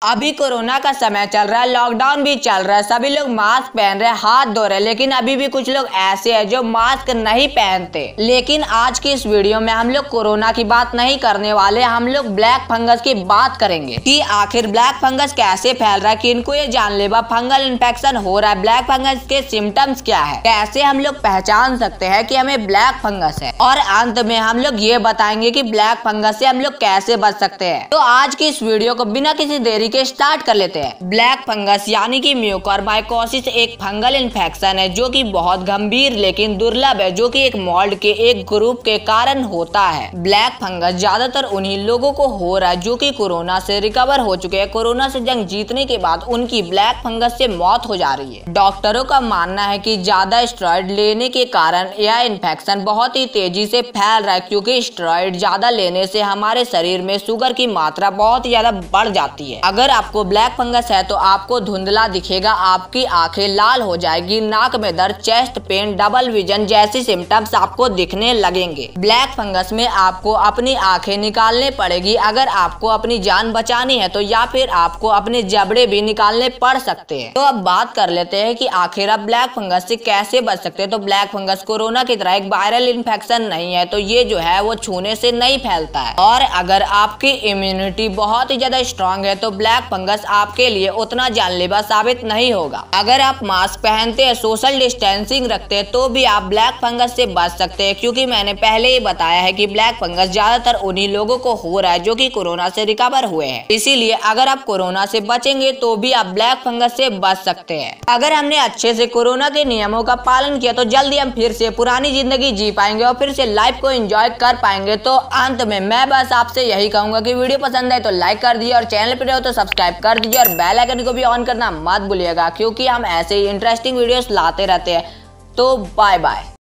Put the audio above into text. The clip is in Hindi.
अभी कोरोना का समय चल रहा है, लॉकडाउन भी चल रहा है, सभी लोग मास्क पहन रहे हैं, हाथ धो रहे हैं, लेकिन अभी भी कुछ लोग ऐसे हैं जो मास्क नहीं पहनते। लेकिन आज की इस वीडियो में हम लोग कोरोना की बात नहीं करने वाले, हम लोग ब्लैक फंगस की बात करेंगे कि आखिर ब्लैक फंगस कैसे फैल रहा है, किनको ये जानलेवा फंगल इन्फेक्शन हो रहा है, ब्लैक फंगस के सिम्टम्स क्या है, कैसे हम लोग पहचान सकते हैं कि हमें ब्लैक फंगस है, और अंत में हम लोग ये बताएंगे कि ब्लैक फंगस से हम लोग कैसे बच सकते हैं। तो आज की इस वीडियो को बिना किसी देरी के स्टार्ट कर लेते हैं। ब्लैक फंगस यानी कि म्यूकोरमाइकोसिस एक फंगल इन्फेक्शन है जो कि बहुत गंभीर लेकिन दुर्लभ है, जो कि एक मोल्ड के एक ग्रुप के कारण होता है। ब्लैक फंगस ज्यादातर उन्हीं लोगों को हो रहा है जो कि कोरोना से रिकवर हो चुके हैं। कोरोना से जंग जीतने के बाद उनकी ब्लैक फंगस से मौत हो जा रही है। डॉक्टरों का मानना है कि ज्यादा स्टेरॉइड लेने के कारण यह इन्फेक्शन बहुत ही तेजी से फैल रहा है, क्योंकि स्टेरॉइड ज्यादा लेने से हमारे शरीर में शुगर की मात्रा बहुत ज्यादा बढ़ जाती है। अगर आपको ब्लैक फंगस है तो आपको धुंधला दिखेगा, आपकी आंखें लाल हो जाएगी, नाक में दर्द, चेस्ट पेन, डबल विजन जैसी सिम्टम्स आपको दिखने लगेंगे। ब्लैक फंगस में आपको अपनी आंखें निकालने पड़ेगी अगर आपको अपनी जान बचानी है तो, या फिर आपको अपने जबड़े भी निकालने पड़ सकते हैं। तो अब बात कर लेते हैं कि आखिर आप ब्लैक फंगस से कैसे बच सकते हैं। तो ब्लैक फंगस कोरोना की तरह एक वायरल इन्फेक्शन नहीं है, तो ये जो है वो छूने से नहीं फैलता है, और अगर आपकी इम्यूनिटी बहुत ही ज्यादा स्ट्रांग है तो ब्लैक फंगस आपके लिए उतना जानलेवा साबित नहीं होगा। अगर आप मास्क पहनते हैं, सोशल डिस्टेंसिंग रखते हैं, तो भी आप ब्लैक फंगस से बच सकते हैं, क्योंकि मैंने पहले ही बताया है कि ब्लैक फंगस ज्यादातर उन्हीं लोगों को हो रहा है जो कि कोरोना से रिकवर हुए हैं। इसीलिए अगर आप कोरोना से बचेंगे तो भी आप ब्लैक फंगस से बच सकते हैं। अगर हमने अच्छे से कोरोना के नियमों का पालन किया तो जल्दी हम फिर से पुरानी जिंदगी जी पाएंगे और फिर से लाइफ को एंजॉय कर पाएंगे। तो अंत में मैं बस आपसे यही कहूंगा कि वीडियो पसंद आए तो लाइक कर दीजिए, और चैनल पर हो तो सब्सक्राइब कर दीजिए, और बेल आइकन को भी ऑन करना मत भूलिएगा, क्योंकि हम ऐसे ही इंटरेस्टिंग वीडियोस लाते रहते हैं। तो बाय बाय।